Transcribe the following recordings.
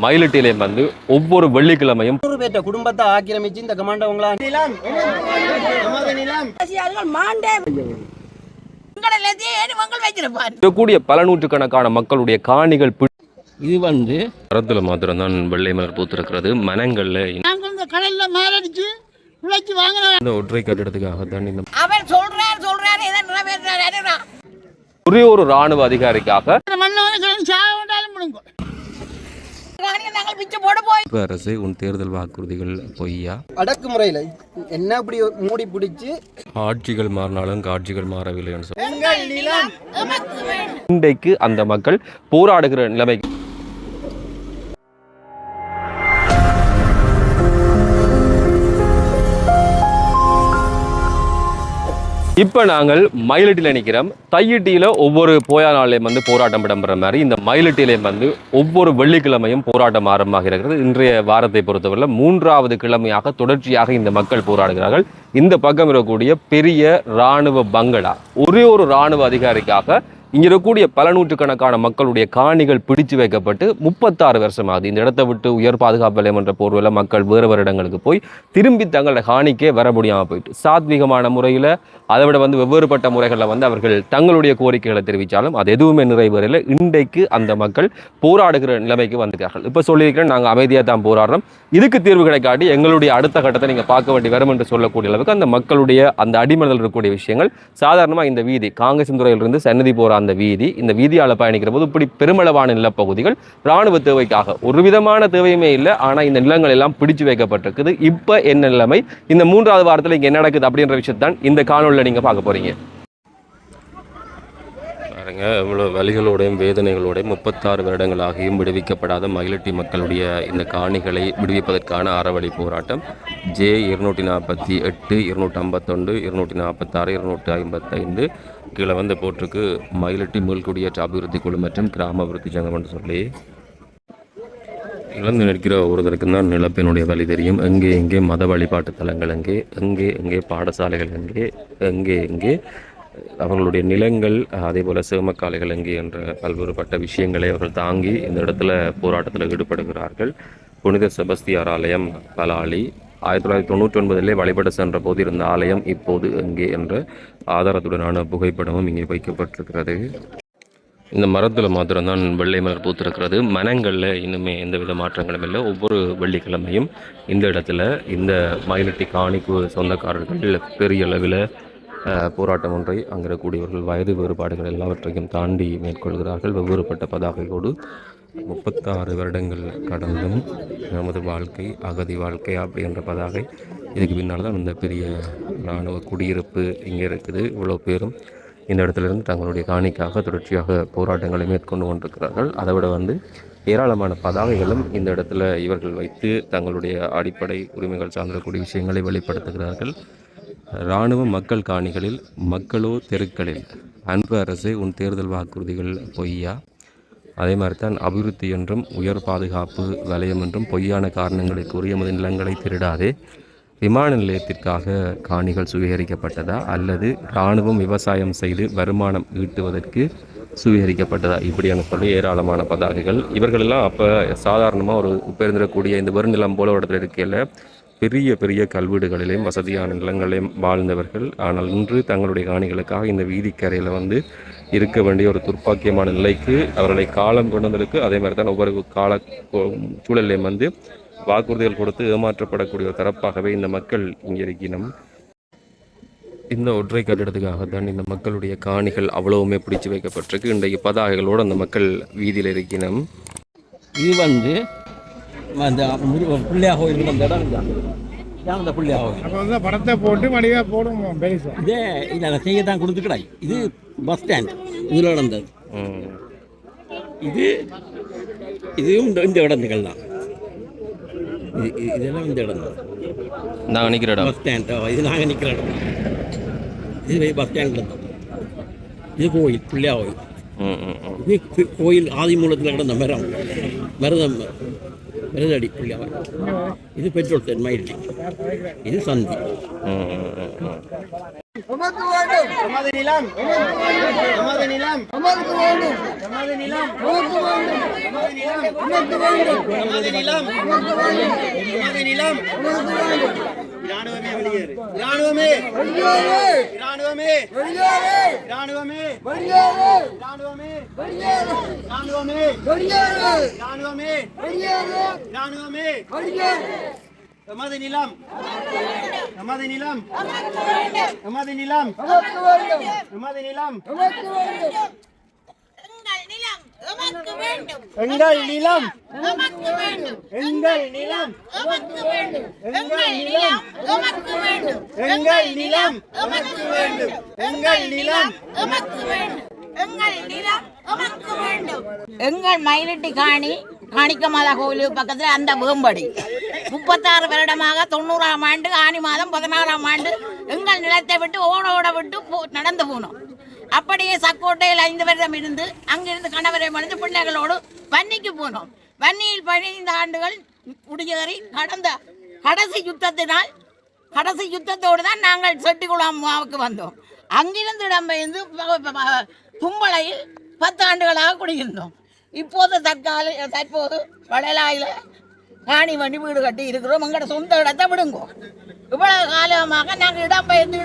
மயிலிட்டியிலே வந்து ஒவ்வொரு வெள்ளிக்கிழமையும் குடும்பத்தை ஆக்கிரமிச்சு இந்த கமாண்டவங்களா கூடிய பல நூற்றுக்கணக்கான மக்களுடைய காணிகள் இது வந்து மரத்துல மாத்திரம்தான் வெள்ளை மலர் பூத்திருக்கிறது. மனங்கள்ல கடல்ல மாரடிச்சு உழைச்சி வாங்கின இந்த ஒற்றை கட்டிடத்துக்காக தான் இந்த அவர் சொல்றாரு ஒரே ஒரு ராணுவ அதிகாரிக்காக அரசு உன் தேர்தல் வாக்குறுதிகள் பொய்யா? அடக்குமுறையில என்ன அப்படி மூடி பிடிச்சு ஆட்சிகள் மாறினாலும் காட்சிகள் மாறவில்லை என்று இன்றைக்கு அந்த மக்கள் போராடுகிற நிலைமைக்கு இப்போ நாங்கள் மயிலிட்டியில் நிற்கிறோம். தையிட்டியில் ஒவ்வொரு போயா நாளையும் வந்து போராட்டம் இடம்பெற மாதிரி இந்த மயிலிட்டியிலையும் வந்து ஒவ்வொரு வெள்ளிக்கிழமையும் போராட்டம் ஆரம்பமாக இருக்கிறது. இன்றைய வாரத்தை பொறுத்தவரையில் 3வது கிழமையாக தொடர்ச்சியாக இந்த மக்கள் போராடுகிறார்கள். இந்த பக்கம் இருக்கக்கூடிய பெரிய இராணுவ பங்களா ஒரே ஒரு இராணுவ அதிகாரிக்காக இங்கே இருக்கக்கூடிய பல நூற்றுக்கணக்கான மக்களுடைய காணிகள் பிடிச்சு வைக்கப்பட்டு 36 வருஷம் ஆகுது. இந்த இடத்தை விட்டு உயர் பாதுகாப்பு நிலையம் என்ற போர்வையில் மக்கள் வேறு வேறு இடங்களுக்கு போய் திரும்பி தங்களோட காணிக்கே வர முடியாமல் போயிட்டு சாத்வீகமான முறையில் அதை விட வந்து வெவ்வேறுபட்ட முறைகளில் வந்து அவர்கள் தங்களுடைய கோரிக்கைகளை தெரிவித்தாலும் அது எதுவுமே நிறைவேறல. இன்றைக்கு அந்த மக்கள் போராடுகிற நிலைமைக்கு வந்திருக்கார்கள். இப்போ சொல்லியிருக்கிறேன், நாங்கள் அமைதியாக தான் போராடுறோம், இதுக்கு தீர்வு கிடைக்காட்டி எங்களுடைய அடுத்த கட்டத்தை நீங்கள் பார்க்க வேண்டி வரும் என்று சொல்லக்கூடிய அளவுக்கு அந்த மக்களுடைய அந்த அடிமனதில் இருக்கக்கூடிய விஷயங்கள். சாதாரணமாக இந்த வீதி காங்கேசந்துறையிலிருந்து சன்னதி போகிற அந்த வீதி, இந்த வீதியால் பயணிக்கிற போது இப்படி பெருமளவான நிலப்பகுதிகள் இராணுவ தேவைக்காக ஒரு விதமான தேவையுமே இல்லை, ஆனால் இந்த நிலங்கள் எல்லாம் பிடிச்சு வைக்கப்பட்டிருக்குது. இப்போ என்ன நிலைமை, இந்த 3வது வாரத்தில் இங்கே என்ன நடக்குது அப்படின்ற விஷயத்தான் இந்த காணொலியில் நீங்கள் பார்க்க போறீங்க. பாருங்க, இவ்வளோ வலிகளோடையும் வேதனைகளோடையும் 36 வருடங்களாகியும் விடுவிக்கப்படாத மயிலிட்டி மக்களுடைய இந்த காணிகளை விடுவிப்பதற்கான அறவழி போராட்டம் J248, 251, 246, 255 கீழே வந்து போட்டிருக்கு. மயிலிட்டி மீள்குடியேற்ற அபிவிருத்தி குழு மற்றும் கிராம அபிவிருத்தி சங்கம் என்று சொல்லி இழந்து நிற்கிற ஒருவருக்கு தான் நிலப்பினுடைய வழி தெரியும். எங்கே எங்கே மத வழிபாட்டு தலங்கள், எங்கே எங்கே எங்கே பாடசாலைகள், எங்கே எங்கே எங்கே அவர்களுடைய நிலங்கள், அதே போல் சேமக்காலைகள் எங்கே என்ற பல்வேறுபட்ட விஷயங்களை அவர்கள் தாங்கி இந்த இடத்துல போராட்டத்தில் ஈடுபடுகிறார்கள். புனித செபஸ்தியார் ஆலயம் பலாலி 1999 வழிபட சென்ற போது இருந்த ஆலயம் இப்போது எங்கே என்ற ஆதாரத்துடனான புகைப்படமும் இங்கே வைக்கப்பட்டிருக்கிறது. இந்த மரத்தில் மாத்திரம்தான் வெள்ளை மலர் பூத்திருக்கிறது. மனங்களில் இன்னுமே எந்தவித மாற்றங்களும் இல்லை. ஒவ்வொரு வெள்ளிக்கிழமையும் இந்த இடத்துல இந்த மயிலிட்டி காணிக்கு சொந்தக்காரர்கள் பெரிய அளவில் போராட்டம் ஒன்றை அங்கே இருக்கக்கூடியவர்கள் வயது வேறுபாடுகள் எல்லாவற்றையும் தாண்டி மேற்கொள்கிறார்கள். வெவ்வேறுபட்ட பதாகையோடு 36 வருடங்கள் கடந்தும் நமது வாழ்க்கை அகதி வாழ்க்கை அப்படின்ற பதாகை இதுக்கு பின்னால் தான் இந்த பெரிய இராணுவ குடியிருப்பு இங்கே இருக்குது. இவ்வளோ பேரும் இந்த இடத்துலேருந்து தங்களுடைய காணிக்காக தொடர்ச்சியாக போராட்டங்களை மேற்கொண்டு கொண்டிருக்கிறார்கள். அதை விட வந்து ஏராளமான பதாகைகளும் இந்த இடத்துல இவர்கள் வைத்து தங்களுடைய அடிப்படை உரிமைகள் சார்ந்தக்கூடிய விஷயங்களை வெளிப்படுத்துகிறார்கள். இராணுவ மக்கள் காணிகளில் மக்களோ தெருக்களில் அன்பு அரசு உன் தேர்தல் வாக்குறுதிகள் பொய்யா? அதே மாதிரி தான் அபிவிருத்தி என்றும் உயர் பாதுகாப்பு வலயம் என்றும் பொய்யான காரணங்களை கூறி எமது நிலங்களை திருடாதே. விமான நிலையத்திற்காக காணிகள் சுவீகரிக்கப்பட்டதா அல்லது இராணுவம் விவசாயம் செய்து வருமானம் ஈட்டுவதற்கு சுவீகரிக்கப்பட்டதா? இப்படியான சொல்லி ஏராளமான பதாகைகள். இவர்களெல்லாம் அப்போ சாதாரணமாக ஒரு உப்பெருந்திடக்கூடிய இந்த வருநிலம் போல ஒரு இடத்துல இருக்கையில் பெரிய பெரிய கல்வீடுகளிலையும் வசதியான நிலங்களையும் வாழ்ந்தவர்கள். ஆனால் இன்று தங்களுடைய காணிகளுக்காக இந்த வீதிக்கரையில் வந்து இருக்க வேண்டிய ஒரு துர்ப்பாக்கியமான நிலைக்கு அவர்களை காலம் கொண்டு வந்திருக்கு. அதே மாதிரி தான் ஒவ்வொரு கால சூழலையும் வந்து வாக்குறுதிகள் கொடுத்து ஏமாற்றப்படக்கூடிய ஒரு தரப்பாகவே இந்த மக்கள் இங்கே இருக்கணும். இந்த ஒற்றை கட்டிடத்துக்காகத்தான் இந்த மக்களுடைய காணிகள் அவ்வளவுமே பிடிச்சு வைக்கப்பட்டிருக்கு. இன்றைக்கு பதாகைகளோடு அந்த மக்கள் வீதியில் இருக்கணும். இது வந்து அந்த பிள்ளையாக கோயில் அந்த இடம் அந்த பிள்ளையாக கோயில் படத்தை போட்டு மடியாக போடுவோம். இதே இல்லை அதை செய்ய தான் கொடுத்துக்கிறாய். இது பஸ் ஸ்டாண்ட் இதில் நடந்தது. இது இதுவும் இந்த இடத்துகள் தான். இதெல்லாம் இந்த இடம் தான் நாங்கள் நிற்கிற இடம் பஸ் ஸ்டாண்ட். இது நாங்கள் நிற்கிற இடம். இது பஸ் ஸ்டாண்டில் தான். இது கோயில் பிள்ளையா கோயில். இது கோயில் ஆதி மூலத்தில் கிடந்த மருதம் மெருதடி பிள்ளையா. இது பெட்ரோல் ஸ்டேஷன் மயிலிட்டி. இது சந்தி. நமது நிலம் நமது நிலம் நமது வேண்டும் நமது நிலம் நமது நிலம் நமது வேண்டும் நமது நிலம் நமது நிலம் இராணுவமே வெளியேறு இராணுவமே வெளியேறு இராணுவமே வெளியேறு இராணுவமே வெளியேறு இராணுவமே வெளியேறு இராணுவமே வெளியேறு இராணுவமே வெளியேறு இராணுவமே வெளியேறு நமது நிலம் நமது நிலம் நமது நிலம் நமது நிலம் எங்கள் நிலம் எங்கள் நிலம் எங்கள் நிலம் எங்கள் நிலம் எங்கள் நிலம் எங்கள் மயிலட்டி காணிக்க மாதா கோவில் பக்கத்தில் அந்த வேம்படி 36 வருடமாக 90ஆம் ஆண்டு ஆனி மாதம் 16ஆம் ஆண்டு எங்கள் நிலத்தை விட்டு ஓட விட்டு நடந்து போனோம். அப்படியே சக்கோட்டையில் 5 வருடம் இருந்து அங்கிருந்து கணவரை மணிந்து பிள்ளைகளோடு வன்னிக்கு போனோம். வன்னியில் 15 ஆண்டுகள் குடியேறி கடந்த கடைசி யுத்தத்தோடு தான் நாங்கள் செட்டிக்குளமாவுக்கு வந்தோம். அங்கிருந்து இடம்பெயர்ந்து தும்பளையில் 10 ஆண்டுகளாக குடியிருந்தோம். இப்போது தற்போது வடலாயில் காணி வண்டி வீடு கட்டி இருக்கிறோம். எங்களோட சொந்த இடத்தை விடுங்கோ. இவ்வளவு காலமாக நாங்கள் இடம்பெயர்ந்து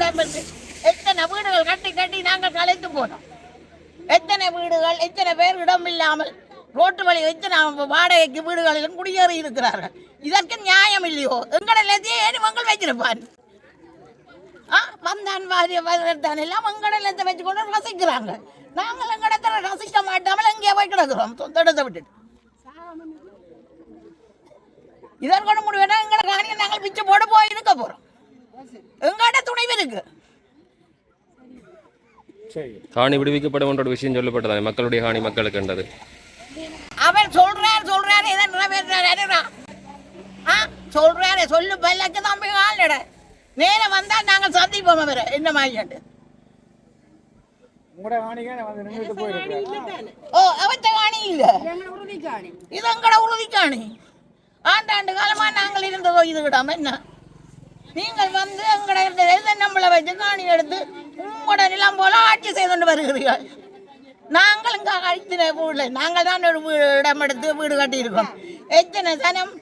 எத்தனை வீடுகள் கட்டி நாங்கள் கலைத்து போனோம். எத்தனை வீடுகள் எத்தனை பேர் இடம் இல்லாமல் ரோட்டு வழி எத்தனை வாடகைக்கு வீடுகளிலும் குடியேறி இருக்கிறார்கள். இதற்கு நியாயம் இல்லையோ? எங்களிடத்தையே ஏன் வச்சிருப்பான் வந்தான் வாரியம் எல்லாம் எங்களிடத்தை வச்சுக்கொண்டு ரசிக்கிறாங்க. நாங்கள் எங்களிடத்துல ரசிக்க மாட்டாமல் எங்கேயே போய் கிடக்கிறோம் சொந்த இடத்தை விட்டுட்டு. இதற்கொண்டு முடிவுனா எங்களை காணியை நாங்கள் பிச்சு போட்டு போய் இருக்க போறோம். எங்கள்கிட்ட துணைவு இருக்கு. காணி விடுவிக்கப்படும் என்ற விஷயம் சொல்லப்பட்டதா மக்களுடைய காணி மக்களுக்கு என்றது அவர் சொல்றாரு இதை நிறைவேற்றாரு சொல்றாரு சொல்லு பல்லக்கு தம்பி ஆள்நட நேரம் வந்தால் நாங்கள் சந்திப்போம். அவரை என்ன மாதிரி அவற்ற காணி இல்ல, இது எங்கட உறுதி காணி. ஆண்டாண்டு காலமா நாங்கள் இருந்ததோ இது விடாம என்ன நீங்கள் வந்து எங்கட நம்மளை வச்சு காணி எடுத்து உங்களோட நிலம் போல ஆட்சி செய்து வருகிறீர்கள். நாங்கள் இங்கே அழித்தின வீடு நாங்கள் தான் ஒரு இடம் எடுத்து வீடு கட்டியிருக்கோம். எத்தனை சனம்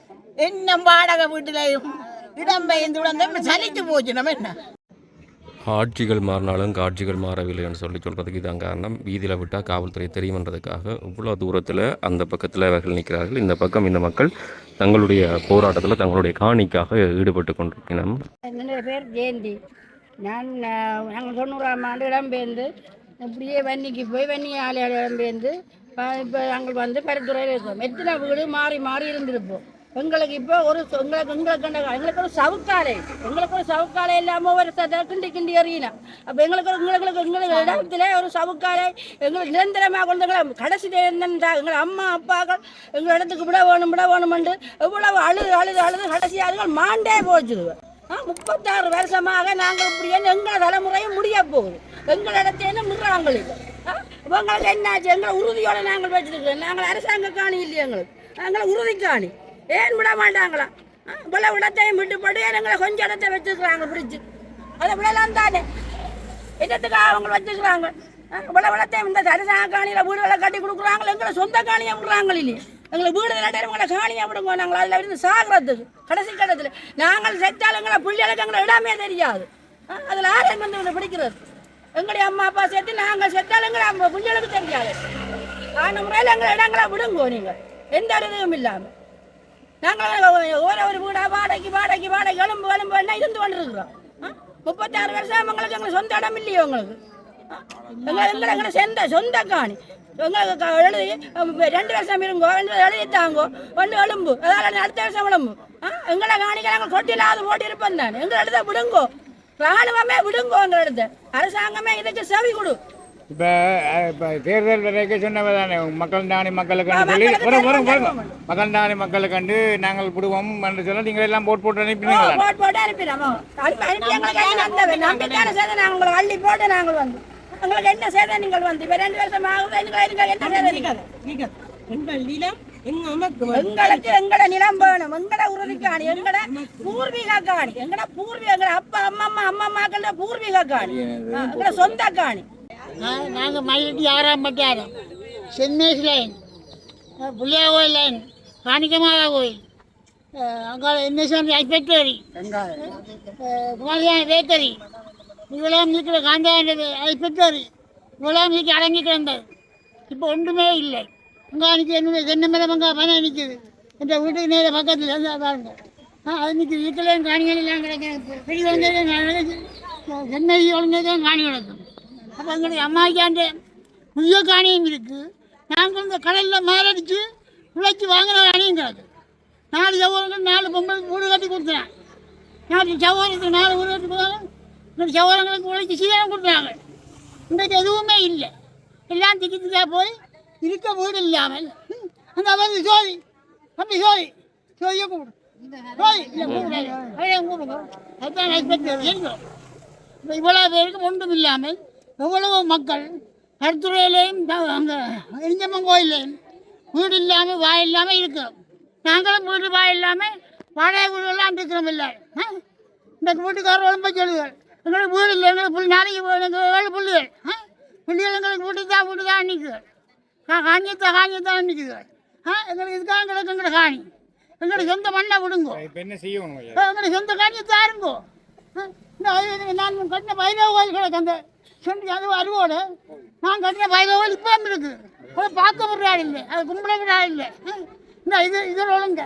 இன்னும் வாடகை வீட்டிலையும் இடம்பெயர்ந்து விட சலித்து போச்சு. நம்ம என்ன ஆட்சிகள் மாறினாலும் காட்சிகள் மாறவில்லைன்னு சொல்கிறதுக்கு இதான் காரணம். வீதியில் விட்டால் காவல்துறை தெரியுமன்றதுக்காக இவ்வளோ தூரத்தில் அந்த பக்கத்தில் அவர்கள் நிற்கிறார்கள். இந்த பக்கம் இந்த மக்கள் தங்களுடைய போராட்டத்தில் தங்களுடைய காணிக்காக ஈடுபட்டு கொண்டிருக்கிறோம். என்னுடைய பேர் ஜெயந்தி. நாங்கள் 90ஆம் ஆண்டு இடம்பெயர்ந்து இப்படியே வன்னிக்கு போய் வன்னி ஆலையால் இடம்பெயர்ந்து இப்போ நாங்கள் வந்து பரிந்துரையில் இருக்கோம். எத்தனை வீடு மாறி மாறி இருந்திருப்போம். எங்களுக்கு இப்போ எங்களுக்கு ஒரு சவுக்காலை இல்லாமல் ஒரு கிண்டி எறியினா. அப்போ எங்களுக்கு இடத்துல ஒரு சவுக்காலை எங்களுக்கு நிரந்தரமாக கொண்டு கடைசி எங்கள் அம்மா அப்பாக்கள் எங்கள் இடத்துக்கு விட வேணுமென்று எவ்வளவு அழுது கடைசியாக மாண்டே போச்சுது. 36 வருஷமாக நாங்கள் இப்படியே எங்கள் தலைமுறையும் முடிய போகுது. எங்கள் இடத்தையே மிடுறாங்கள். உங்களுக்கு என்னாச்சு? எங்களை உறுதியோடு நாங்கள் வச்சுருக்கோம். நாங்கள் அரசாங்க காணி இல்லை, எங்களை உறுதி காணி ஏன் விட மாட்டாங்களா? இவ்வளவு இடத்தையும் விட்டு போட்டு எங்களை கொஞ்சம் இடத்தை வச்சுருக்குறாங்க பிடிச்சி. அதை விடலாம் தானே, இடத்துக்காக அவங்க வச்சுக்கிறாங்க. இவ்வளவு இடத்தையும் இந்த அரசாங்க காணியில் வீடுகளை கட்டி கொடுக்குறாங்க. எங்களை சொந்த காணியை விடுறாங்க இல்லையே. எங்களுக்கு வீடு இல்லாட்டி உங்களை காணியை விடுங்க. நாங்கள் அதில் இருந்து சாகிறதுக்கு கடைசி கட்டத்தில் நாங்கள் செத்தாலும் எங்களை பிள்ளைகளுக்கு எங்களை இடமே தெரியாது. அதில் ஆரம் வந்து பிடிக்கிறது. எங்களுடைய அம்மா அப்பா சேர்த்து நாங்கள் செத்தாலும் எங்களை பிள்ளைகளுக்கு தெரியாது. ஆன முறையில் எங்களை இடங்களை விடுங்கோ. நீங்கள் எந்த இதுவும் இல்லாமல் நாங்கள் ஒரு வீடாக வாடகைக்கு எலும்பு என்ன இருந்து கொண்டிருக்கிறோம். 36 வருஷம் எங்களுக்கு சொந்த இடம் இல்லையோ? எங்களை சொந்த காணி எங்களுக்கு எழுதி 2 வருஷம் இருங்கோ, எழுதித்தாங்கோ, ஒன்று எலும்பு, அதால் அடுத்த வருஷம் எலும்பு. எங்களை காணிக்க நாங்கள் கொட்டிலாவது போட்டு இருப்போம் தானே. எங்களை எழுத விடுங்கோ, ராணுவமே விடுங்கோ. எங்களை எழுத அரசாங்கமே இதுக்கு செவி கொடு. இப்போ தேர்தல் வரைக்கும் சொன்னதானே மக்கள் தானே மக்களுக்கு சொல்லி மக்கள் தானே மக்களுக்கு கண்டு நாங்கள் விடுவோம் என்று சொல்ல நீங்கள் எல்லாம் போட்டு அனுப்பினீங்களா? போட்டு அனுப்பினோம். நம்பிக்கையான சேதை நாங்கள் அள்ளி போட்டு நாங்கள் வந்து எங்களுக்கு என்ன சேதை நீங்கள் வந்து இப்போ 2 வருஷம் ஆகுது. என்ன சேதை? எங்கள் நிலம் எங்களுக்கு எங்கட நிலம் வேணும், எங்கட உறுதி காணி, எங்கட பூர்வீக காணி, எங்கட பூர்வீக அப்பா அம்மாக்கள பூர்வீக காணி, எங்கட சொந்த காணி. நாங்கள் மயிலட்டி 6ஆம் பட்டாரம், சென்ட் மேரிஸ் லைன், புள்ளியா கோயில் லைன், காணிக்கமாதா கோயில், அங்கே என்எஸ்என் ஃபேக்டரி, குமாரியான பேக்கரி, இவ்வளவு இருக்கிற காந்தாண்ட ஃபேக்டரி, இவ்வளவு நீக்கி அடங்கி கிடந்தது. இப்போ ஒன்றுமே இல்லை. அங்கே அன்றைக்கி என்னுடைய தென்னை மரம் அங்கே பணம் நிற்குது. என்ற வீட்டுக்கு நேர பக்கத்தில் பாருங்க, அது நிற்கிது. வீட்டிலையும் காணிகள் எல்லாம் கிடைக்கும். பெரிய சென்னை ஒழுங்கையும் காணி கிடக்கும். அப்போ எங்களுடைய அம்மாக்காண்ட புதிய காணியும் இருக்குது. நாங்கள் இந்த கடலில் மாரடித்து உழைச்சி வாங்கின காணியும் கிடக்கு. 4 சகோதரங்கள் 4 பொம்பளை வீடு கட்டி கொடுத்துறாங்க. 4 சகோதரத்துக்கு 4 வீடு கட்டி கொடுத்தாங்க. இந்த சகோதரங்களுக்கு உழைச்சி சீதனம் கொடுத்தாங்க. இன்றைக்கு எதுவுமே இல்லை. எல்லாம் திக்கா போய் இருக்க வீடு இல்லாமல் அந்த வந்து சோதி அப்படி சோதியை கூப்பிடு சோதி இல்லை கூப்பிடுங்க. அதுதான் இருக்கிறோம். இவ்வளோ பேருக்கு ஒன்றும் இல்லாமல் எவ்வளவோ மக்கள் கருத்துறையிலையும் அந்த எரிஞ்சம்மன் கோயிலையும் வீடு இல்லாமல் வாய் இல்லாமல் இருக்கிறோம். நாங்களும் வீடு வாய் இல்லாமல் வாடகை வீடுகள்லாம் இருக்கிறோம். இல்லை இந்த வீட்டுக்காரர் உடம்பை சொல்லுங்கள், எங்களுக்கு வீடு இல்லை, எங்களுக்கு நாளைக்கு எங்களுக்கு 7 பிள்ளைகள் எங்களுக்கு வீட்டு தான் நிற்குது. காணியத்தான் நிற்குது. எங்களுக்கு இதுக்காக கிடக்கு எங்களை காணி. எங்களுக்கு சொந்த மண்ணை விடுங்கோ. எங்களுக்கு சொந்த காணியத்தை இருங்கோ. நான் கட்டின பைரவ கோயில் கிடக்கு. அந்த சொந்த அது அருவோடு நான் கட்டின பைரவ கோயில் இப்போ இருக்குது. அதை பார்க்க விடுறா இல்லை, அதை கும்பிட விடா இல்லை. இந்த இதில் ஒழுங்க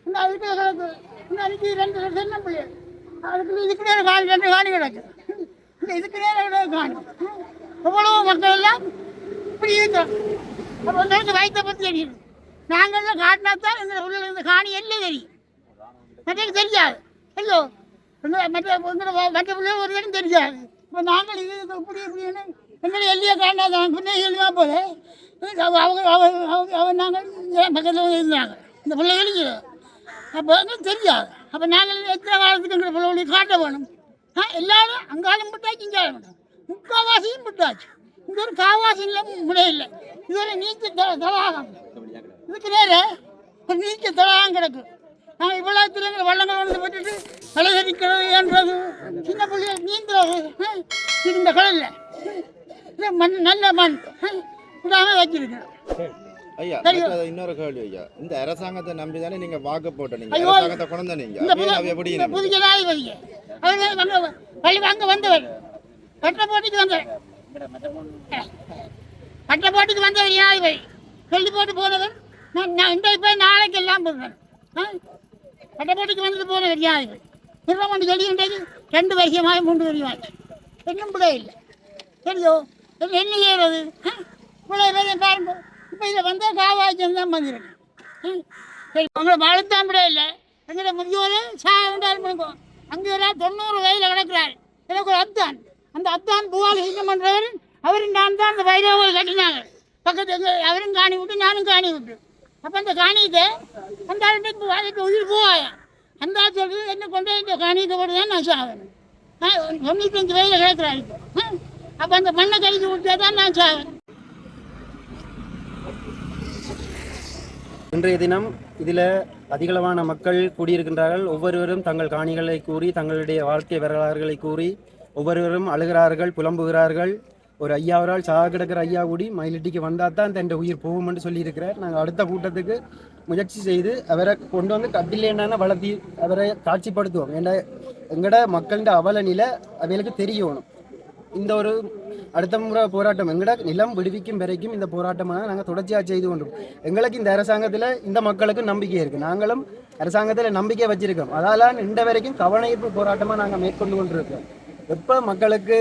இந்த அதுக்கு கிடக்கு. இந்த அன்றைக்கி 2 சின்ன பிள்ளைகள் இதுக்கு நேரம் காணி 2 காணி கிடக்கு. இந்த இதுக்கு நேரம் காணி எவ்வளவோ மக்கள் எல்லாம் இப்படி இருக்கிறோம். அப்போ எங்களுக்கு வயிற்றை பற்றி தெரியுது. நாங்கள்லாம் காட்டினா தான் எங்கள் உள்ள இந்த காணி எல்லாம் தெரியும். மற்றக்கு தெரியாது. ஐயோ மற்ற பிள்ளைங்க ஒரு இடம் தெரியாது. இப்போ நாங்கள் இது இப்படி இப்படின்னு எங்களை எல்லையை காட்டினா பிள்ளை எழுதா போல அவங்க நாங்கள் பக்கத்தில் இருந்தாங்க இந்த பிள்ளைகளுக்கு. அப்போ எங்களுக்கு தெரியாது. அப்போ நாங்கள் எத்தனை காலத்துக்கு எங்களை பிள்ளைகளுக்கு காட்ட வேணும். எல்லாரும் அங்காலும் விட்டாச்சு இங்காலும் விட்டோம். முக்கால்வாசியும் விட்டாச்சு. இங்கே ஒரு காவாசியில் முறையில்லை. இது ஒரு நீச்சல் தடாகம். இதுக்கு நேரம் ஒரு நீச்சல் தடாகம் கிடக்கு. நாங்கள் இவ்வளோ எங்களை வள்ளங்கள் வந்து போட்டுட்டு கலைகரிக்கிறது என்றது சின்ன பிள்ளைகள் நீந்துறது இந்த கடலில் இது மண் நல்ல மண் விடாமல் வச்சிருக்கிறோம். ஐயா இன்னொரு கேள்வி ஐயா, இந்த அரசாங்கத்தை நம்பி தானே நீங்க வாக்கு போட்ட நீங்க அரசாங்கத்தை கொண்டு வந்தீங்க. இந்த புது ஜனாதிபதிங்க அவங்க பள்ளி அங்கே வந்தவர் பட்ட போட்டிக்கு வந்தவர் ஜனாதிபதி சொல்லி போட்டு போனவர். நான் இன்றைக்கு போய் நாளைக்கு எல்லாம் போடுவேன். பட்ட போட்டிக்கு வந்துட்டு போனவர் ஜனாதிபதி நிர்வாகம் சொல்லி இன்றைக்கு 2 வருஷமாக 3 வருஷமாச்சு. இன்னும் கூட இல்லை. தெரிஞ்சோ என்ன செய்யறது? இவ்வளோ பேரையும் பாருங்க. இப்போ இதில் வந்தால் காவாய்ச்சல் தான் வந்துருக்கு. சரி உங்களை வளர்த்தான் விட இல்லை. எங்களை முதியோர் சாண்டாலும் அங்கே ஒரு 90 வயதில் கிடக்கிறார். எனக்கு ஒரு அத்தான், அந்த அத்தான் பூவால் சிங்கம் பண்ணுறவர் அவரும் நான் தான் அந்த வைரவர்கள் கட்டினாங்க. பக்கத்து அவரும் காணி விட்டு நானும் காணி விட்டு. அப்போ அந்த காணியத்தை அந்த ஆளுக்கு அதுக்கு உயிர் போவாயா அந்த ஆள் சொல்கிறது என்ன கொண்டு இந்த காணியத்தை போட்டு தான் நான் சாவேன். 95 வயதில் கிடக்கிறாரு. அப்போ அந்த மண்ணை கழிச்சு விட்டா தான் நான் சாவேன். இன்றைய தினம் இதில் அதிகளவான மக்கள் கூடியிருக்கின்றார்கள். ஒவ்வொருவரும் தங்கள் காணிகளை கூறி தங்களுடைய வாழ்க்கை வரலாறுகளை கூறி ஒவ்வொருவரும் அழுகிறார்கள், புலம்புகிறார்கள். ஒரு ஐயாவரால் சாக கிடக்கிற ஐயா கூடி மயிலட்டிக்கு வந்தால் தான் தன் உயிர் போகும் என்று சொல்லியிருக்கிறார். நாங்கள் அடுத்த கூட்டத்துக்கு முயற்சி செய்து அவரை கொண்டு வந்து கட்டில் என்னென்ன வளர்த்தி அவரை காட்சிப்படுத்துவோம். ஏன்னா எங்களோட மக்களின் அவல நிலை அவைகளுக்கு தெரியணும். இந்த ஒரு அடுத்த முறை போராட்டம் எங்களோட நிலம் விடுவிக்கும் வரைக்கும் இந்த போராட்டமாக நாங்கள் தொடர்ச்சியாக செய்து கொண்டோம். எங்களுக்கு இந்த அரசாங்கத்தில் இந்த மக்களுக்கு நம்பிக்கை இருக்குது. நாங்களும் அரசாங்கத்தில் நம்பிக்கை வச்சிருக்கோம். அதால் இந்த வரைக்கும் கவனஈர்ப்பு போராட்டமாக நாங்கள் மேற்கொண்டு கொண்டிருக்கோம். எப்போ மக்களுக்கு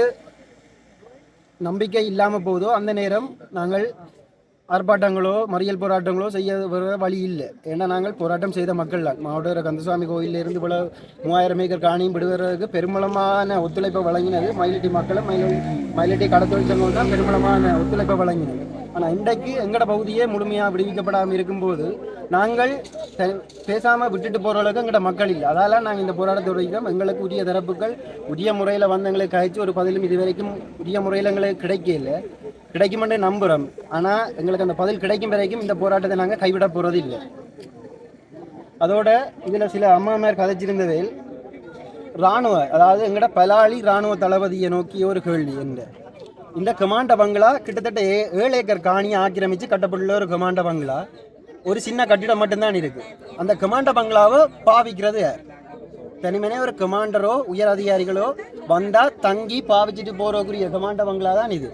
நம்பிக்கை இல்லாமல் போதோ அந்த நேரம் நாங்கள் ஆர்ப்பாட்டங்களோ மறியல் போராட்டங்களோ செய்ய வழி இல்லை. ஏன்னா நாங்கள் போராட்டம் செய்த மக்கள் தான். மாவட்ட கந்தசுவாமி கோயிலிருந்து போல 3000 ஏக்கர் காணியும் விடுவதற்கு பெருமளமான ஒத்துழைப்பை வழங்கினது மயிலட்டி மக்களும் மயிலட்டி கடத்தொழில் சங்கம் தான் பெருமளமான ஒத்துழைப்பை வழங்கினது. ஆனால் இன்றைக்கு எங்களோட பகுதியே முழுமையாக விடுவிக்கப்படாமல் இருக்கும்போது நாங்கள் பேசாமல் விட்டுட்டு போகிற அளவுக்கு எங்களோட மக்கள் இல்லை. அதால் நாங்கள் இந்த போராட்டத்தை வைக்கிறோம். எங்களுக்கு உரிய தரப்புகள் உரிய முறையில் வந்து எங்களுக்கு கழிச்சு ஒரு பதிலும் இது வரைக்கும் உரிய முறையில் எங்களுக்கு கிடைக்கல. கிடைக்குமென்று நம்புகிறோம். ஆனால் எங்களுக்கு அந்த பதில் கிடைக்கும் வரைக்கும் இந்த போராட்டத்தை நாங்கள் கைவிட போகிறது இல்லை. அதோட இதில் சில அம்மாமார் கதைச்சிருந்ததில் இராணுவ, அதாவது எங்களோட பலாளி இராணுவ தளபதியை நோக்கிய ஒரு கேள்வி. இந்த கமாண்ட பங்களா கிட்டத்தட்ட 7 ஏக்கர் காணியை ஆக்கிரமித்து கட்டப்பட்டுள்ள ஒரு கமாண்ட பங்களா. ஒரு சின்ன கட்டிடம் மட்டும்தான் இருக்குது. அந்த கமாண்ட பங்களாவை பாவிக்கிறது யார்? தனிமனே ஒரு கமாண்டரோ உயர் அதிகாரிகளோ வந்தால் தங்கி பாவிச்சுட்டு போகிறக்குரிய கமாண்ட பங்களா தான் இது.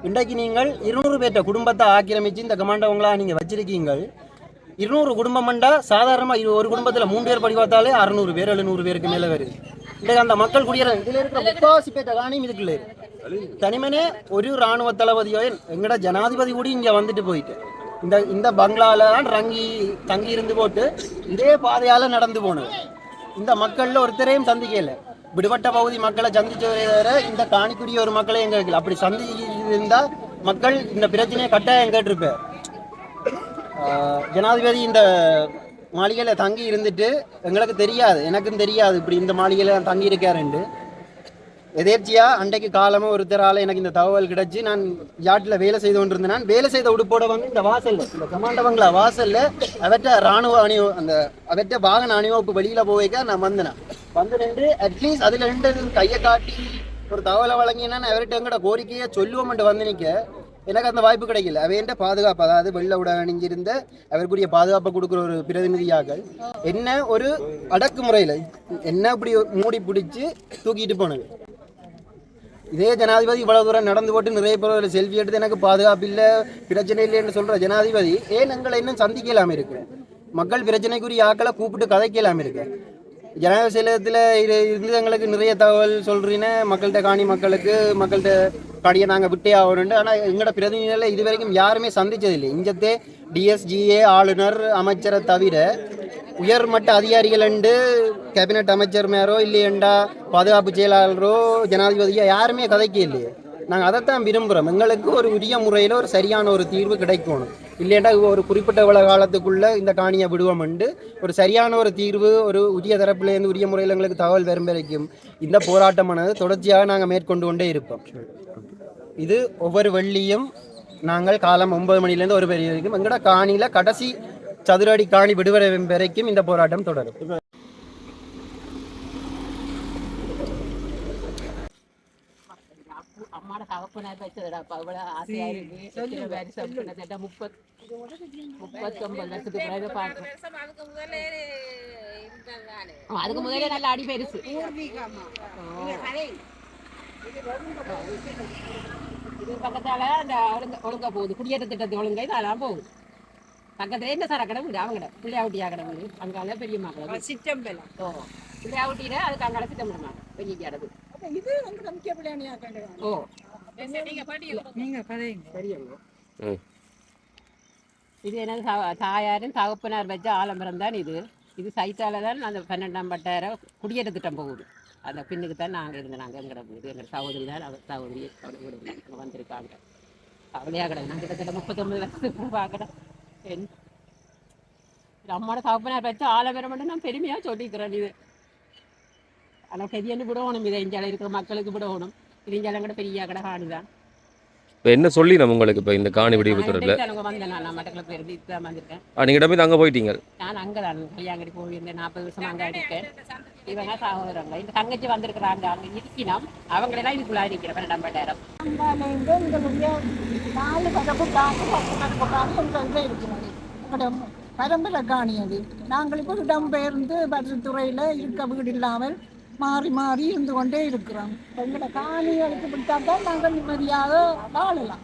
இன்றைக்கு நீங்கள் 200 பேர்ட்ட குடும்பத்தை ஆக்கிரமித்து இந்த கமாண்ட பங்களா நீங்கள் வச்சிருக்கீங்க. 200 குடும்பம் மண்டா சாதாரணமாக ஒரு குடும்பத்தில் 3 பேர் படி பார்த்தாலே 600 பேர் 700 பேருக்கு மேலே வருது. இன்றைக்கு அந்த மக்கள் குடியேற இதில் இருக்கிற முக்காவாசி பேர்த்த காணியும் இதுக்குள்ள தனிமனே ஒரு இராணுவ தளபதியோ எங்களோட ஜனாதிபதி கூட இங்கே வந்துட்டு போயிட்டு இந்த பங்களாவில் தான் தங்கி இருந்து போட்டு இதே பாதையால் நடந்து போனது. இந்த மக்களில் ஒருத்தரையும் சந்திக்கல. விடுபட்ட பகுதி மக்களை சந்திச்சவரே தவிர இந்த காணிக்குரிய ஒரு மக்களை எங்க வைக்கல. அப்படி சந்திச்சிருந்தால் மக்கள் இந்த பிரச்சனையை கட்டாயம் கேட்டிருப்பார். ஜனாதிபதி இந்த மாளிகையில் தங்கி இருந்துட்டு எங்களுக்கு தெரியாது, எனக்கும் தெரியாது இப்படி இந்த மாளிகையில் தங்கி இருக்காருண்டு. எதேர்ச்சியாக அன்றைக்கு காலமாக ஒருத்தரால் எனக்கு இந்த தகவல் கிடச்சி நான் யாட்டில் வேலை செய்து கொண்டிருந்தேன். நான் வேலை செய்த உடுப்போட வந்து இந்த வாசலில் இந்த கமாண்டவங்களா வாசலில் அவற்ற இராணுவ அவற்ற வாகன அணிவகுப்பு வெளியில் போய்க்க நான் வந்து நின்று அட்லீஸ்ட் அதில் ரெண்டு கையை காட்டி ஒரு தகவலை வழங்கினா அவர்கிட்ட எங்கட கோரிக்கையை சொல்லுவோம்ட்டு வந்து நிற்க எனக்கு அந்த வாய்ப்பு கிடைக்கல. அவையண்ட பாதுகாப்பு, அதாவது வெள்ள உட அணிஞ்சிருந்த அவருக்குரிய பாதுகாப்பை கொடுக்குற ஒரு பிரதிநிதியாக என்ன ஒரு அடக்குமுறையில் என்ன இப்படி மூடி பிடிச்சி தூக்கிட்டு போனது. இதே ஜனாதிபதி இவ்வளவு தூரம் நடந்து போட்டு நிறைய பேர் செல்ஃபி எடுத்து எனக்கு பாதுகாப்பு இல்லை பிரச்சனை இல்லைன்னு சொல்கிற ஜனாதிபதி ஏன் எங்களை இன்னும் சந்திக்கலாமல் இருக்கு? மக்கள் பிரச்சனைக்குரிய ஆக்களை கூப்பிட்டு கதைக்கலாமல் இருக்கு. ஜனாதிபதி செயலகத்தில் இருந்து எங்களுக்கு நிறைய தகவல் சொல்கிறீன்னு மக்கள்கிட்ட காணியை நாங்கள் விட்டே ஆகணுண்டு. ஆனால் எங்களோட பிரதிநிதிகளை இது வரைக்கும் யாருமே சந்தித்ததில்லை. இஞ்சத்தே டிஎஸ்ஜிஏ ஆளுநர் அமைச்சரை தவிர உயர்மட்ட அதிகாரிகள் கேபினட் அமைச்சர் மேரோ இல்லையண்டா பாதுகாப்பு செயலாளரோ ஜனாதிபதியோ யாருமே கதைக்க இல்லையே. நாங்கள் அதைத்தான் விரும்புகிறோம். எங்களுக்கு ஒரு உரிய முறையில் ஒரு சரியான ஒரு தீர்வு கிடைக்கணும். இல்லைண்டா ஒரு குறிப்பிட்ட காலத்துக்குள்ளே இந்த காணியை விடுவோம்ண்டு ஒரு சரியான ஒரு தீர்வு ஒரு உரிய தரப்புலேருந்து உரிய முறையில் எங்களுக்கு தகவல் வரும் வரைக்கும் இந்த போராட்டமானது தொடர்ச்சியாக நாங்கள் மேற்கொண்டு கொண்டே இருப்போம். இது ஒவ்வொரு வெள்ளியும் நாங்கள் காலம் 9 மணிலேருந்து 1 மணி வரைக்கும் எங்களோட காணியில் கடைசி சதுரடி காணி விடுவரை வரைக்கும் இந்த போராட்டம் தொடரும். அம்மாட தகப்பனார் வச்சதுடாப்பா இவ்வளோ ஆசையாக இருக்கு. 39 லட்சத்துக்கு பிறகு பார்க்குறோம். அதுக்கு முதலே நல்ல அடி பெருசு. இது பக்கத்தால அந்த ஒழுங்கா போகுது குடியேற்ற திட்டத்து ஒழுங்கை அதெல்லாம் போகுது. பக்கத்துல என்ன சார் கடை வீடு அவங்கட பிள்ளையாவட்டியா கடை வீடு அங்கால பெரிய மக்கள் சிற்றம்பல பிள்ளையாவட்டியில அதுக்கு அங்கால சித்தம்பலமா பெரிய கிடது. இது வந்து முக்கிய பிள்ளையாணியா கண்டு. ஓ நீங்க சரியா இது என்னது தாயாரும் தகப்பனார் வச்ச ஆலமரம் தான் இது. இது சைத்தால தான் அந்த 12ஆம் பட்டாயிரம் குடியேற்ற திட்டம் போகுது. அந்த பின்னுக்கு தான் நாங்கள் இருந்தோம். நாங்கள் எங்கட வீடு எங்கள் சகோதரி தான் சகோதரி வீடு வந்திருக்காங்க. அவளையா கடை நான் கிட்டத்தட்ட 39 லட்சத்துக்கு பார்க்குறேன். அம்மாவோட தகப்பனார் வச்சு ஆலமரம் மட்டும் நான் பெருமையாக சொல்லிக்கிறேன். இது ஆனால் பெரியன்னு விடணும். இதை இஞ்சால இருக்கிற மக்களுக்கு விடணும். இது இஞ்சாலும் கூட பெரிய கடை காணிதான். இப்போ என்ன சொல்லி நம்ம உங்களுக்கு இப்போ இந்த காணி விடுவிப்பு தொடரில் வந்தேன். நான் மட்டக்களப்பு இருந்து தான் வந்திருக்கேன். நீங்கள் இடமே அங்கே போயிட்டீங்க? நான் அங்கே தான் கல்யாங்கடி போயிருந்தேன். 40 வருஷம் அங்கே இருக்கேன். இவங்க சகோதரங்க இந்த தங்கச்சி வந்திருக்கிறாங்க. அங்கே இருக்கணும் அவங்களெல்லாம் இதுக்குள்ளே இருக்கிற 12ஆம் பட்டாயிரம் எங்களுடைய 4 கதப்பு காசு இருக்கிறது பரம்பரை காணியது. நாங்கள் இப்போ இடம்பெயர்ந்து பரிசுத்துறையில் இருக்க வீடு இல்லாமல் மாறி மாறி இருந்து கொண்டே இருக்கிறோம். எங்களோட காணிகளுக்கு பிடித்தாத்தான் நாங்கள் நிம்மதியாக வாழலாம்.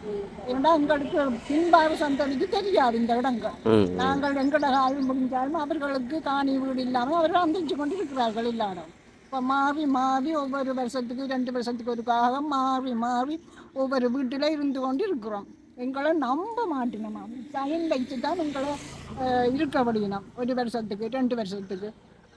ஏன்னா எங்களுக்கு பின்பாறு சந்ததிக்கு தெரியாது இந்த இடங்கள். நாங்கள் எங்களோட ஆய்வு முடிஞ்சாலும் அவர்களுக்கு காணி வீடு இல்லாமல் அவர்கள் அந்திச்சு கொண்டு இருக்கிறார்கள் எல்லாரும். இப்போ மாறி மாறி ஒவ்வொரு வருஷத்துக்கு 2 வருஷத்துக்கு ஒருக்காக மாறி மாறி ஒவ்வொரு வீட்டில் இருந்து கொண்டு இருக்கிறோம். எங்களை நம்ப மாட்டினோம். சைன் வச்சு தான் எங்களை இருக்க முடியணும். 1 வருஷத்துக்கு 2 வருஷத்துக்கு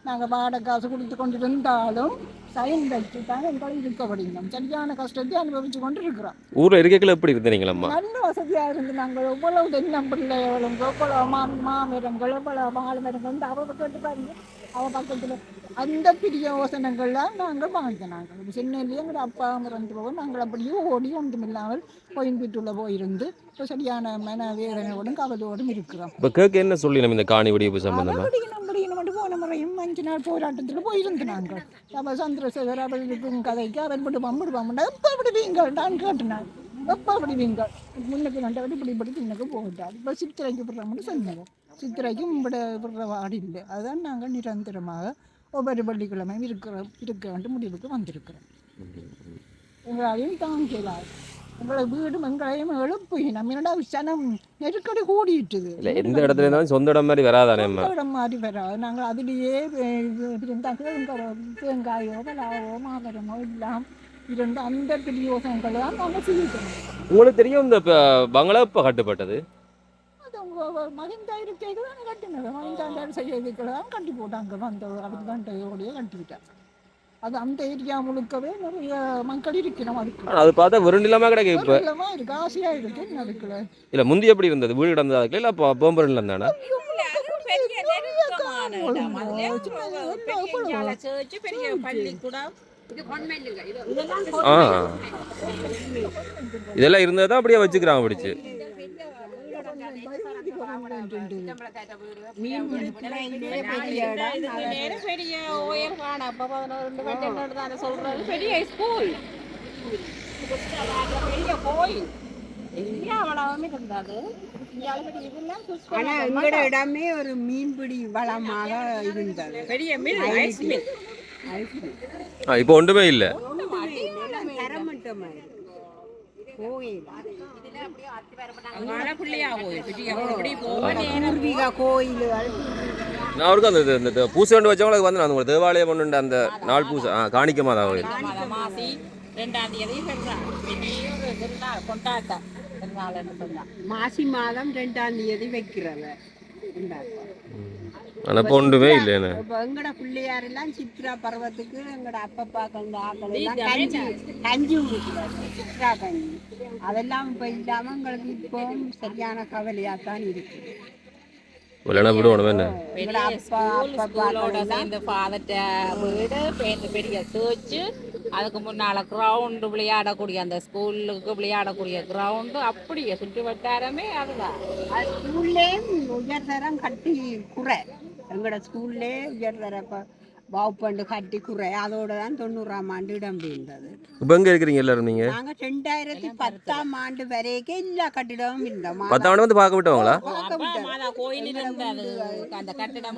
நாங்கள் வாடகை காசு கொடுத்து கொண்டு இருந்தாலும் சைன் வச்சு தான் எங்களை இருக்க முடியும். சரியான கஷ்டத்தை அனுபவிச்சு கொண்டு இருக்கிறோம். ஊரில் இருக்கைகள் எப்படி இருந்தீங்களம்மா? நல்ல வசதியாக இருந்து நாங்கள் எவ்வளவு தென்னம் பிள்ளைகளும் எவ்வளவு மாமரங்கள் எவ்வளவு மாமரங்கள் வந்து அவ கேட்டு பாருங்க. அவள் பக்கத்தில் அந்த பெரிய யோசனைகள்லாம் நாங்கள் வாங்கினாங்க. சென்னையிலேயே எங்கள் அப்பா இறந்து போவோம். நாங்கள் அப்படியே ஓடி ஒன்றும் இல்லாமல் கோயம்புத்தூர்ல போயிருந்து இப்போ சரியான மன வேதனையோடும் கவலையோடும் இருக்கிறோம். இப்போ கேட்க என்ன சொல்லி நம்ம இந்த காணி வெடிப்பு சம்பந்தமா முடியணும் போன முறையும் 5 நாள் போராட்டத்தில் போயிருந்து நாங்கள். அவள் சந்திரசேகர் அவர்களுக்கும் கதைக்கு அவன் விடுவான் எப்போ விடுவீங்கள்டான்னு கேட்டினான். எப்போ விடுவீங்க முன்னுக்கு நண்டவர் இப்படி பின்னுக்கு போட்டார். இப்போ சித்திரைக்கு விடுறோம்னு சொன்னாங்க. சித்திரைக்கும் விடுற வாடி இல்லை. அதுதான் நாங்கள் நிரந்தரமாக ஒவ்வொரு வெள்ளிக்கிழமையும் இருக்க வேண்டிய முடிவுக்கு வந்திருக்கிறோம். எங்களாலையும் தாங்கலாது. எங்களை வீடும் எங்களையும் எழுப்பி நம்மளோட சனம் நெருக்கடி கூடிட்டுது. எந்த இடத்துல இருந்தாலும் சொந்த இடம் மாதிரி வராதானே? சொந்த இடம் மாதிரி வராது. நாங்கள் அதுலேயே தேங்காயோ பலாவோ மாமரமோ எல்லாம் இருந்து அந்த பெரிய யோசனைகள் தான் நாங்கள் செய்யணும். உங்களுக்கு தெரியும் இந்த பங்களா இப்போ கட்டுப்பட்டது? அது மகிந்தா இருக்கைக்கு தான் கட்டினது. மகிந்தாண்டாரு செய்யறதுக்குள்ள தான் கட்டி போட்டாங்க. வந்த அதுக்கு தான் ஓடியே கட்டிவிட்டேன். அது அந்த ஏரியா முழுக்கவே நிறைய மக்கள் இருக்கணும். அதுக்கு அது பார்த்தா ஒரு நிலமா கிடைக்கு. இப்போ நிலமா இருக்கு, ஆசையா இருக்கு. அதுக்குள்ள இல்லை முந்தி எப்படி இருந்தது? வீடு கிடந்தது அதுக்குள்ள இல்லை அப்போ போம்பர் நிலம் தானே? இதெல்லாம் இருந்தது தான் அப்படியே வச்சுக்கிறாங்க பிடிச்சு. ஆனா எங்களோட இடமே ஒரு மீன்பிடி வளமாக இருந்தது. பெரிய மில், ஐஸ் மில். இப்போ ஒன்றுமே இல்லை. தரமட்டமா இருக்கு. கோயில் நான் அவருக்கு அந்த பூசை கொண்டு வச்சவங்களுக்கு வந்து நான் தேவாலயம் ஒன்று அந்த நாள் பூசை காணிக்கமா தான் கோயில். மாசி மாதம் 2ஆம் தேதி வைக்கிறத. ஆனால் இப்போ ஒன்றுமே இல்லைன்னு. இப்போ எங்கட பிள்ளையாரெல்லாம் சித்ரா பருவத்துக்கு எங்கட அப்பப்பா கண்ட ஆக்கள் எல்லாம் கஞ்சி ஊற்றுறாரு. சித்ரா கஞ்சி அதெல்லாம் இப்போ இல்லாமல் எங்களுக்கு இப்போ சரியான கவலையாக தான் இருக்கு. இல்லைன்னா விடுவோம் என்ன? எங்கட அப்பா அப்பா சேர்ந்து ஃபாதர்ட்ட வீடு பெரிய சேர்ச்சு, அதுக்கு முன்னால் கிரவுண்டு விளையாடக்கூடிய அந்த ஸ்கூலுக்கு விளையாடக்கூடிய கிரவுண்டு அப்படியே சுற்றி வட்டாரமே அதுதான். அது ஸ்கூல்லேயும் உயர்தரம் கட்டி குறை. எங்களோட ஸ்கூல்லே உயர்தர பாவுப்பண்டு கட்டி குறை. அதோட தான் 90ஆம் ஆண்டு இடம் பெயர்ந்தது. இப்போ எங்கே இருக்கிறீங்க எல்லாரும்? நீங்கள் நாங்கள் 2010ஆம் ஆண்டு வரைக்கும் எல்லா கட்டிடமும் இருந்தோம். 10ஆம் ஆண்டு வந்து பார்க்க விட்டவங்களா? கோயில் இருந்தது. அந்த கட்டிடம்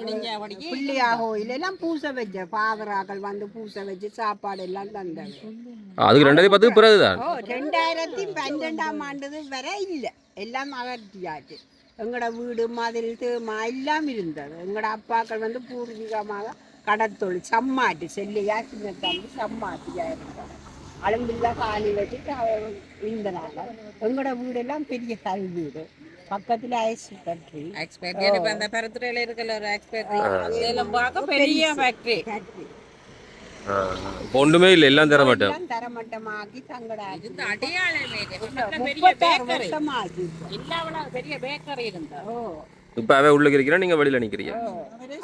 பிள்ளையா கோயில் எல்லாம் பூசை வச்ச பாதராக்கள் வந்து பூசை வச்சு சாப்பாடு எல்லாம் தந்தது. அதுக்கு 2010 பிறகுதான். 2012ஆம் ஆண்டு வரை இல்லை, எல்லாம் அகற்றியாச்சு. எங்களோட வீடு மதில் தேமா எல்லாம் இருந்தது. எங்களோட அப்பாக்கள் வந்து பூர்வீகமாக கடத்தொழில் சம்மாட்டி செல்லியா சின்ன தம்பி சம்மாட்டியா இருந்தாங்க. அலும்பில்லா காலி வச்சுட்டு இருந்தனால எங்களோட வீடெல்லாம் பெரிய கல் வீடு. பக்கத்தில் ஐஸ் ஃபேக்ட்ரி. அந்த பருத்துறையில் இருக்கிற ஒரு பெரிய ஃபேக்ட்ரி. ஒன்றுமே இல்லை, எல்லாம் தரமாட்டேன். தரமட்டமாக்கி தங்கட அடையாளமே பெரிய பேக்கரி இருந்தா. இப்போ அவன் உள்ளுக்கு இருக்கிறா, நீங்கள் வெளியில் நிற்கிறீங்க.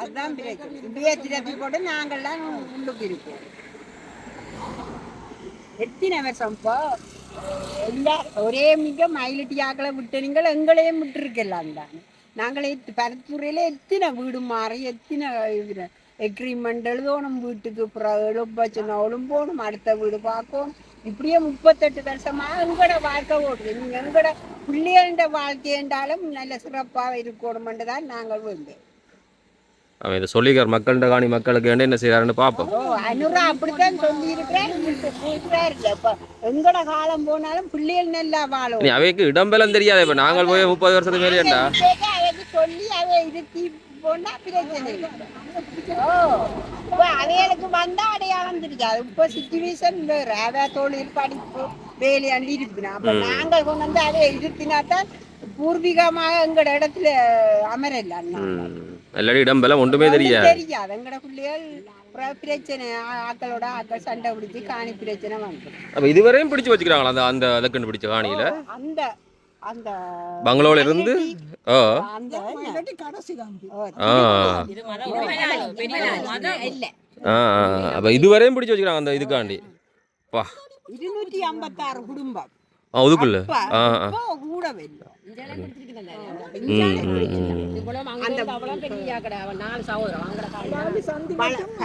அதுதான் பிரச்சனை. போட்டு நாங்கள்லாம் உள்ளுக்கு இருக்கோம். எத்தனை வருஷம் இப்போ எல்லாம் ஒரே மிக மயிலட்டியாக்களை விட்டு நீங்கள் எங்களையும் விட்டுருக்கலாம் தான். நாங்களே பருத்துறையில் எத்தனை வீடு மாறி எத்தனை எக்ரிமெண்ட் எழுதணும். வீட்டுக்கு எழுப்பச்சினாலும் போகணும், அடுத்த வீடு பார்க்கணும். இப்படியே 38 வருஷமாக எங்களோட வாழ்க்கை ஓடுது. நீங்கள் எங்களோட பிள்ளைகள வாழ்க்கை என்றாலும் நல்ல சிறப்பாக இருக்கணுமென்று தான் நாங்கள் வேண்டும். அவன் இதை சொல்லிக்கார் மக்கள்கிட்ட காணி மக்களுக்கு என்ன செய்யறாருன்னு பார்ப்போம். அனுரா அப்படித்தான் சொல்லி இருக்கிறேன். இப்போ எங்களோட காலம் போனாலும் பிள்ளைகள் நல்லா வாழும். அவைக்கு இடம்பெல்லாம் தெரியாது. இப்போ நாங்கள் போய் 30 வருஷத்துக்கு மேலேண்டா அவைக்கு சொல்லி அவை இருத்தி போனா பிரச்சனை இல்லை. அவைகளுக்கு வந்தா அடையாளம் தெரியாது. இப்போ சிச்சுவேஷன் வேறு. அவை தொழில் படிப்பு வேலையாண்டு இருப்பினா அப்போ நாங்கள் கொண்டு வந்து அதை இருத்தினாத்தான் பூர்வீகமாக எங்களோட இடத்துல அமரல. இல்லாடி இடம் பலம் ஒன்றுமே தெரியாது. தெரியாது எங்கட பிள்ளைகள் பிரச்சனை ஆக்களோட ஆக்கள் சண்டை பிடிச்சி காணி பிரச்சனை வந்துடும். அப்போ இதுவரையும் பிடிச்சு வச்சுக்கிறாங்களா அந்த அந்த அதுக்குன்னு பிடிச்ச காணியில் அந்த அந்த பங்களோல இருந்து? ஓ அந்த அப்போ இதுவரையும் பிடிச்சு வச்சுக்கிறாங்க அந்த இதுக்காண்டி. பா 256 குடும்பம் அதுக்குள்ள கூட வெல்லும்.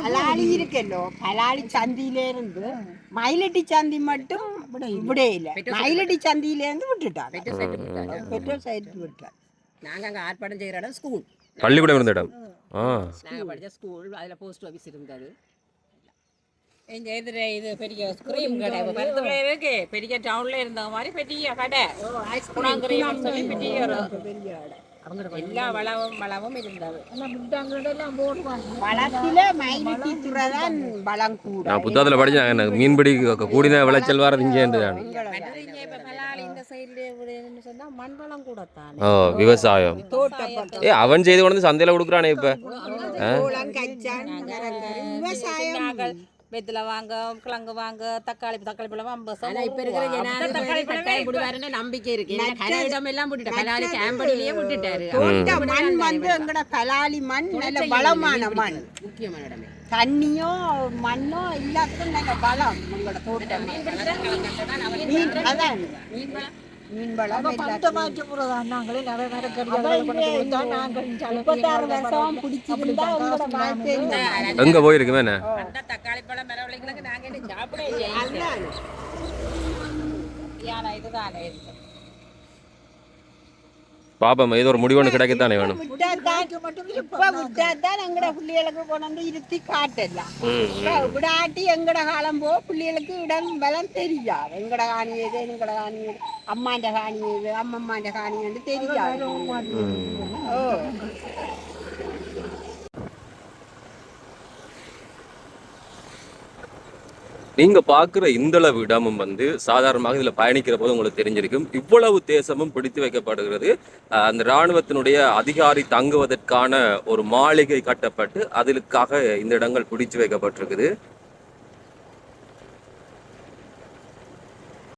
பலாலி இருக்கല്ലോ பலாலி சந்தியில இருந்து மயிலட்டி சந்தி மட்டும் விட இல்லை. மயிலட்டி சந்தியில இருந்து விட்டுட்டாங்க. பெட்ரோல் சைடு விட்டாங்க. நாங்க அங்க ஆர்ப்பாட்டம் செய்யற இடம் ஸ்கூல், பள்ளிக்கூடம் இருந்த இடம். நாங்க படிச்ச ஸ்கூல், அதுல போஸ்ட் ஆஃபீஸ் இருந்தது. எங்க எதிர இது பெரிய ஸ்கிரீம் கடை பருத்துல இருக்கு. பெரிய டவுன்ல இருந்த மாதிரி பெரிய கடை எல்லா வளமும் இருந்தது. வளத்தில மயிலட்டி துறைதான் வளம் கூட. நான் புத்தகத்தில் படித்தேன் எனக்கு மீன்பிடி கூடின விளைச்சல் வரது இங்கேண்டு தான். இந்த சைடுல சொன்னா மண் வளம் கூட தான். விவசாயம் அவன் செய்து கொண்டு சந்தையில் கொடுக்குறானே இப்போ. விவசாயம் வெத்தில வாங்க, கிழங்கு வாங்க, தக்காளி பழம் 50. இப்ப இருக்கிற தக்காளி பழம் நம்பிக்கை இருக்கு. இடம் எல்லாம் விட்டுட்டாரு, பலாலி கேம்படியிலேயே விட்டுட்டாரு. மண் வந்து எங்கட பலாலி மண் நல்ல வளமான மண், முக்கியமான இடமே. தண்ணியோ மண்ணோ எல்லாத்துக்கும் நல்ல வளம் எங்களோட தோட்டம். அதான் மீன் வளம். 56 வருஷம் பிடிச்சிருந்தா உங்களோட வாழ்க்கை எங்க போயிருக்கு வேணா தக்காளி பழம் மரவள்ளிகளுக்கு நாங்க என்ன சாப்பிட இதுதானே இருக்கு. பாப்பா ஏதோ ஒரு முடிவு ஒன்று கிடைக்கத்தானே வேணும். விட்டாதான் எங்கட பிள்ளைகளுக்கு கொண்டு இருத்தி காட்டலாம். விடாட்டி எங்கட காலம் போ பிள்ளைகளுக்கு இடம் பலம் தெரியாது. எங்கட காணி எது, எங்கட காணி எது, அம்மாண்ட காணி எது, அம்மம்மாண்ட காணி வந்து தெரியாது. நீங்க பார்க்குற இந்தளவு இடமும் வந்து சாதாரணமாக இதில் பயணிக்கிற போது உங்களுக்கு தெரிஞ்சிருக்கும். இவ்வளவு தேசமும் பிடித்து வைக்கப்படுகிறது. அந்த இராணுவத்தினுடைய அதிகாரி தங்குவதற்கான ஒரு மாளிகை கட்டப்பட்டு அதற்காக இந்த இடங்கள் பிடிச்சு வைக்கப்பட்டிருக்குது.